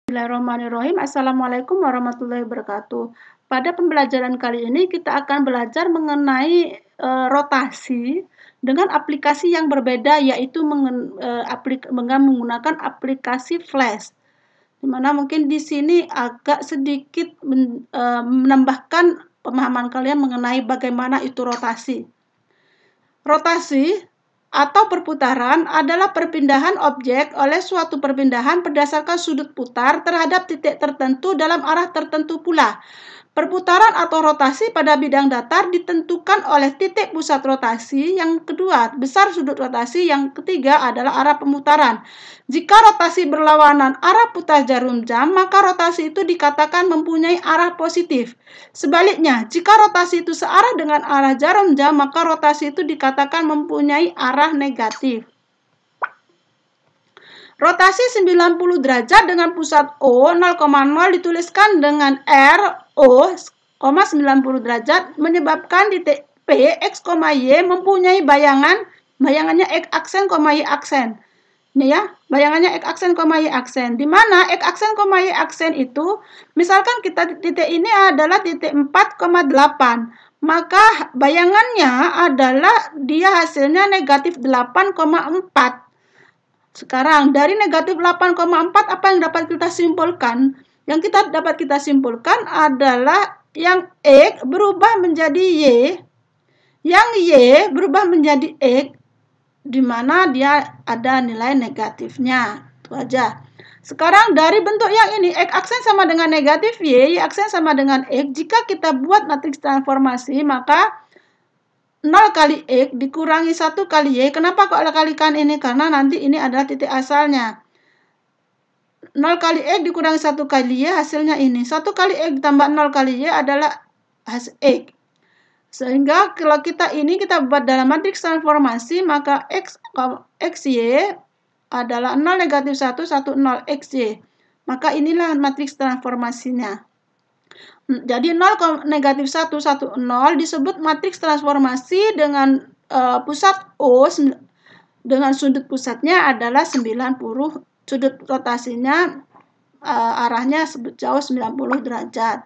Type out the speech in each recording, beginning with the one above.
Bismillahirrahmanirrahim. Assalamualaikum warahmatullahi wabarakatuh. Pada pembelajaran kali ini kita akan belajar mengenai rotasi dengan aplikasi yang berbeda, yaitu menggunakan aplikasi Flash. Dimana mungkin di sini agak sedikit menambahkan pemahaman kalian mengenai bagaimana itu rotasi. Rotasi atau perputaran adalah perpindahan objek oleh suatu perpindahan berdasarkan sudut putar terhadap titik tertentu dalam arah tertentu pula. Perputaran atau rotasi pada bidang datar ditentukan oleh titik pusat rotasi, yang kedua besar sudut rotasi, yang ketiga adalah arah pemutaran. Jika rotasi berlawanan arah putar jarum jam, maka rotasi itu dikatakan mempunyai arah positif. Sebaliknya, jika rotasi itu searah dengan arah jarum jam, maka rotasi itu dikatakan mempunyai arah negatif. Rotasi 90 derajat dengan pusat O 0,0 dituliskan dengan R O, 90 derajat menyebabkan titik P, X, Y mempunyai bayangannya X aksen, Y aksen. Ini ya, bayangannya X aksen, Y aksen. Di mana X aksen, Y aksen itu, misalkan kita titik ini adalah titik 4,8. Maka bayangannya adalah dia hasilnya negatif 8,4. Sekarang, dari negatif 8,4 apa yang dapat kita simpulkan? Yang dapat kita simpulkan adalah yang X berubah menjadi Y, yang Y berubah menjadi X, di mana dia ada nilai negatifnya. Itu aja. Sekarang dari bentuk yang ini, X aksen sama dengan negatif Y aksen sama dengan X. Jika kita buat matriks transformasi, maka 0 kali X dikurangi 1 kali Y. Kenapa kok kalikan ini? Karena nanti ini adalah titik asalnya. 0 kali X dikurangi 1 kali Y, hasilnya ini. 1 kali X ditambah 0 kali Y adalah hasil X. Sehingga kalau kita buat dalam matriks transformasi, maka XY adalah 0, negatif 1, 1, 0, XY. Maka inilah matriks transformasinya. Jadi 0, negatif 1, 1, 0 disebut matriks transformasi dengan pusat O, dengan sudut pusatnya adalah 90, sudut rotasinya arahnya jauh 90 derajat.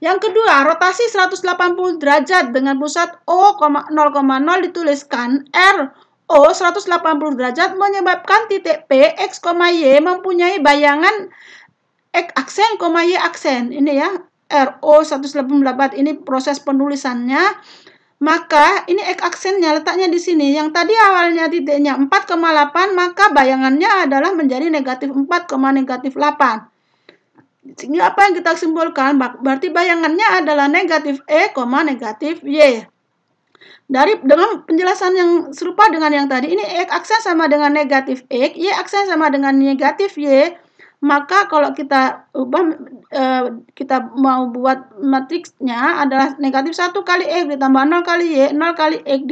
Yang kedua, rotasi 180 derajat dengan pusat O, 0,0 dituliskan R O 180 derajat menyebabkan titik P, X, Y mempunyai bayangan X aksen, Y aksen. Ini ya, RO 180 ini proses penulisannya. Maka ini X aksennya letaknya di sini. Yang tadi awalnya titiknya 4,8, maka bayangannya adalah menjadi negatif 4, negatif 8. Sehingga apa yang kita simpulkan? Berarti bayangannya adalah negatif E, negatif Y. Dengan penjelasan yang serupa dengan yang tadi, ini X aksen sama dengan negatif X, Y aksen sama dengan negatif Y. Maka kalau kita ubah, kita mau buat matriksnya adalah negatif 1 kali X ditambah 0 kali Y, 0 kali X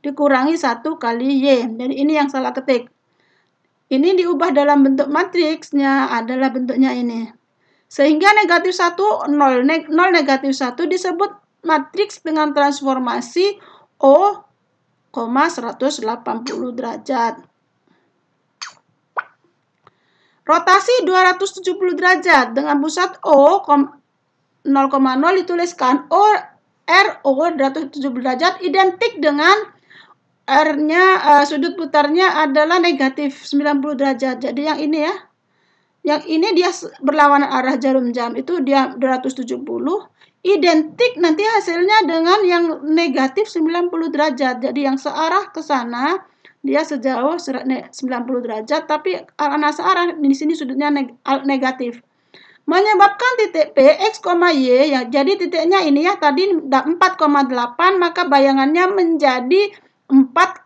dikurangi 1 kali Y. Jadi ini yang salah ketik. Ini diubah dalam bentuk matriksnya adalah bentuknya ini. Sehingga negatif 1, 0, negatif 1 disebut matriks dengan transformasi O, 180 derajat. Rotasi 270 derajat dengan pusat O 0,0 dituliskan RO 270 derajat identik dengan R-nya, sudut putarnya adalah negatif 90 derajat. Jadi yang ini ya. Yang ini dia berlawanan arah jarum jam, itu dia 270. Identik nanti hasilnya dengan yang negatif 90 derajat. Jadi yang searah ke sana dia sejauh 90 derajat, tapi karena searah di sini sudutnya negatif. Menyebabkan titik P, X, Y, ya, jadi titiknya ini ya, tadi 4,8, maka bayangannya menjadi 4,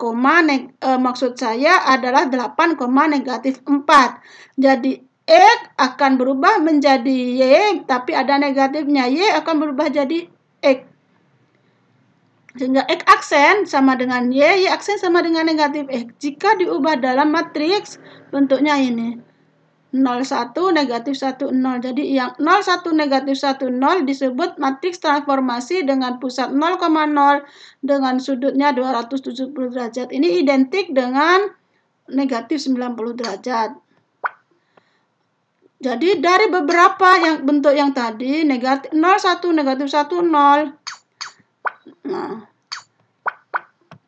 maksud saya adalah 8, negatif 4. Jadi X akan berubah menjadi Y, tapi ada negatifnya. Y akan berubah jadi X. Sehingga X aksen sama dengan Y aksen sama dengan negatif X. Jika diubah dalam matriks, bentuknya ini. 0,1, negatif 1, 0. Jadi yang 0,1, negatif 1, 0 disebut matriks transformasi dengan pusat 0,0 dengan sudutnya 270 derajat. Ini identik dengan negatif 90 derajat. Jadi dari beberapa yang bentuk yang tadi, negatif 0, 1, negatif 1, 0.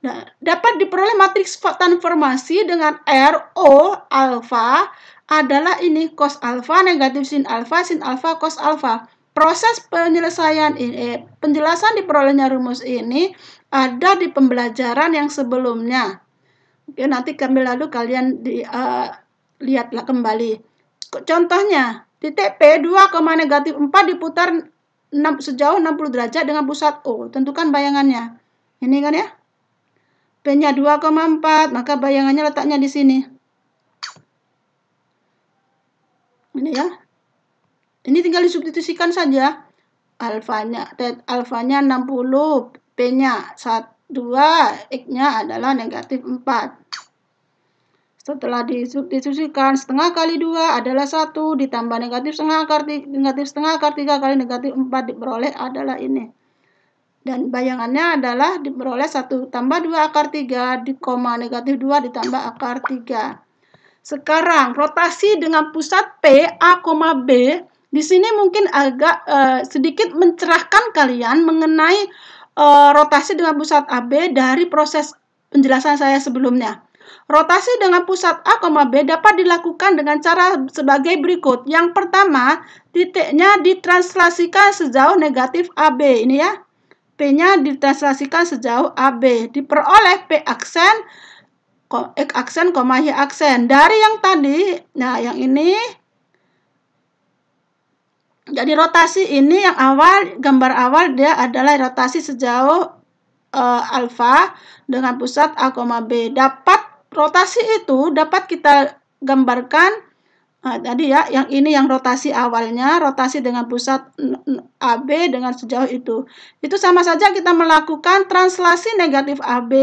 Nah, dapat diperoleh matriks transformasi dengan R, O, alfa adalah ini cos alfa, negatif sin alfa, cos alfa. Proses penyelesaian ini, penjelasan diperolehnya rumus ini ada di pembelajaran yang sebelumnya. Oke, nanti kami lalu kalian lihatlah kembali. Contohnya, titik P 2,-4 diputar sejauh 60 derajat dengan pusat O. Tentukan bayangannya. Ini kan ya? P-nya 2,4, maka bayangannya letaknya di sini. Ini ya. Ini tinggal disubstitusikan saja. Alfanya 60, P-nya 2, X-nya adalah negatif 4. Setelah disubstitusikan, setengah kali 2 adalah 1, ditambah negatif setengah akar 3 kali negatif 4 diperoleh adalah ini. Dan bayangannya adalah diperoleh 1 tambah 2 akar 3, negatif 2 ditambah akar 3. Sekarang, rotasi dengan pusat P, A, B, di sini mungkin agak sedikit mencerahkan kalian mengenai rotasi dengan pusat AB dari proses penjelasan saya sebelumnya. Rotasi dengan pusat A, B dapat dilakukan dengan cara sebagai berikut. Yang pertama, titiknya ditranslasikan sejauh negatif AB. Ini ya, P-nya ditranslasikan sejauh AB. Diperoleh P aksen, X aksen, Y aksen. Dari yang tadi, nah yang ini, jadi rotasi ini yang awal, gambar awal dia adalah rotasi sejauh alfa dengan pusat A, B. Rotasi itu dapat kita gambarkan tadi ya, yang ini yang rotasi awalnya, rotasi dengan pusat AB dengan sejauh itu. Itu sama saja kita melakukan translasi negatif AB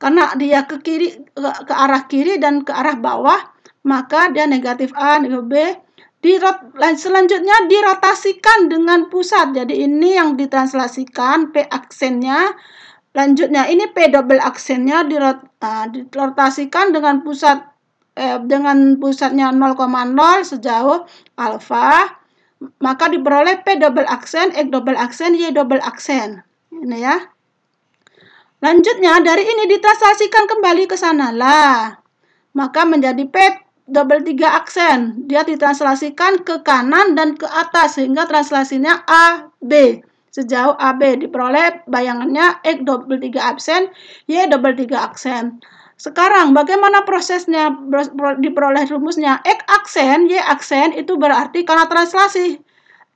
karena dia ke kiri, ke arah kiri dan ke arah bawah, maka dia negatif A, negatif B. Selanjutnya dirotasikan dengan pusat. Jadi ini yang ditranslasikan P aksennya. Lanjutnya ini P double aksennya dirotasikan dengan pusatnya 0,0 sejauh alfa, maka diperoleh P double aksen, X double aksen, Y double aksen. Ini ya. Lanjutnya dari ini ditranslasikan kembali ke sana lah, maka menjadi P double 3 aksen. Dia ditranslasikan ke kanan dan ke atas sehingga translasinya A, B. Sejauh AB diperoleh bayangannya X double 3 aksen, Y double 3 aksen. Sekarang bagaimana prosesnya diperoleh rumusnya? X aksen, Y aksen itu berarti karena translasi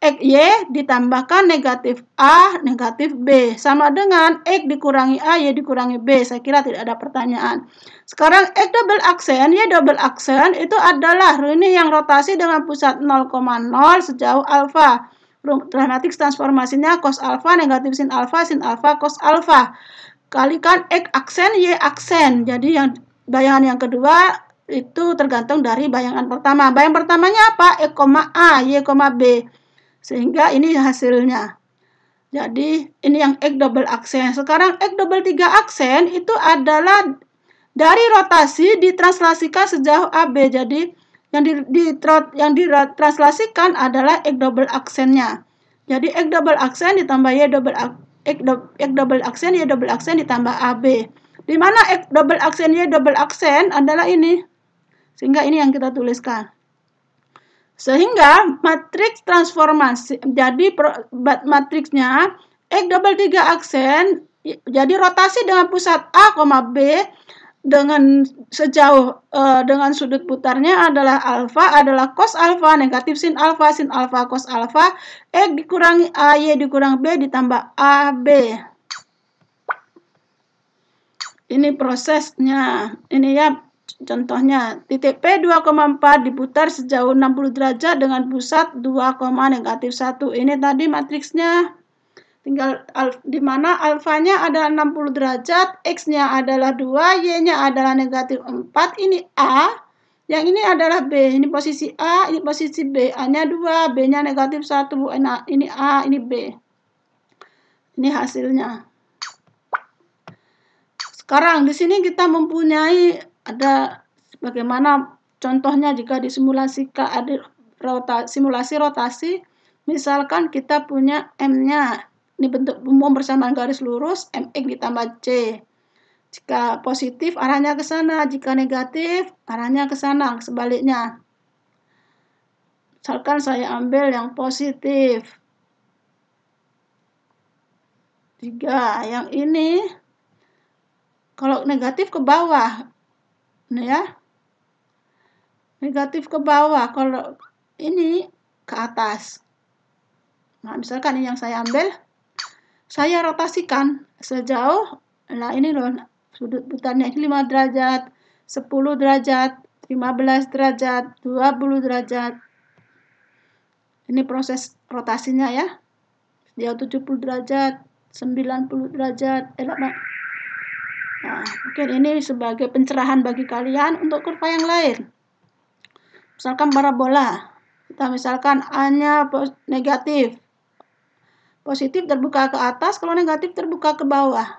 X Y ditambahkan negatif A, negatif B. Sama dengan X dikurangi A, Y dikurangi B. Saya kira tidak ada pertanyaan. Sekarang X double aksen, Y double aksen itu adalah ini yang rotasi dengan pusat 0,0 sejauh alfa. Matriks transformasinya cos alfa, negatif sin alfa, cos alfa. Kalikan X aksen, Y aksen. Jadi yang bayangan yang kedua itu tergantung dari bayangan pertama. Bayangan pertamanya apa? X, A, Y, B. Sehingga ini hasilnya. Jadi ini yang X double aksen. Sekarang X double 3 aksen itu adalah dari rotasi ditranslasikan sejauh AB. Jadi yang ditranslasikan adalah X double aksennya. Jadi X double aksen ditambah Y double X double aksen, Y double aksen ditambah AB. Di mana X double aksen, Y double aksen adalah ini. Sehingga ini yang kita tuliskan. Sehingga matriks transformasi, jadi matriksnya X double 3 aksen, jadi rotasi dengan pusat A, B dengan sejauh dengan sudut putarnya adalah alfa, adalah cos alfa, negatif sin alfa, cos alfa, X dikurangi A, Y dikurangi B ditambah AB. Ini prosesnya, ini ya contohnya, titik P 2,4 diputar sejauh 60 derajat dengan pusat 2,-1. Ini tadi matriksnya. Tinggal di mana alfanya adalah 60 derajat, X-nya adalah 2, Y-nya adalah negatif 4. Ini A, yang ini adalah B. Ini posisi A, ini posisi B. A-nya 2, B-nya negatif 1. Ini A, ini B. Ini hasilnya. Sekarang di sini kita mempunyai ada bagaimana contohnya jika disimulasikan ada simulasi rotasi, misalkan kita punya M-nya, ini bentuk umum bersamaan garis lurus, MX ditambah C. Jika positif, arahnya ke sana. Jika negatif, arahnya ke sana, sebaliknya. Misalkan saya ambil yang positif. 3, yang ini, kalau negatif ke bawah. Ini ya. Negatif ke bawah, kalau ini ke atas. Nah, misalkan ini yang saya ambil, saya rotasikan sejauh, nah ini loh, sudut putarnya 5 derajat, 10 derajat, 15 derajat, 20 derajat. Ini proses rotasinya ya. Sejauh 70 derajat, 90 derajat. Nah, mungkin ini sebagai pencerahan bagi kalian untuk kurva yang lain. Misalkan parabola, kita misalkan A-nya negatif, positif terbuka ke atas, kalau negatif terbuka ke bawah.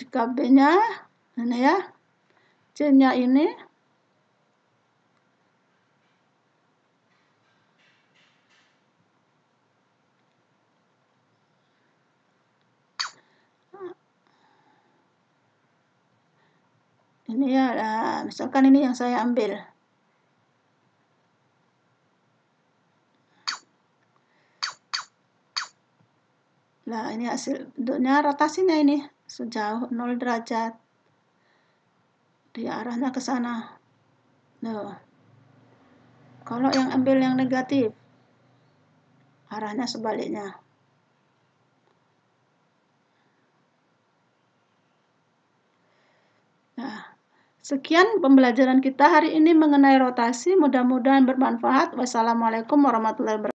Jika B-nya, ini ya, C-nya ini, ini ya, misalkan ini yang saya ambil. Nah, ini hasil bentuknya rotasinya ini sejauh 0 derajat. Dia arahnya ke sana. Nah, kalau yang ambil yang negatif, arahnya sebaliknya. Nah, sekian pembelajaran kita hari ini mengenai rotasi. Mudah-mudahan bermanfaat. Wassalamualaikum warahmatullahi wabarakatuh.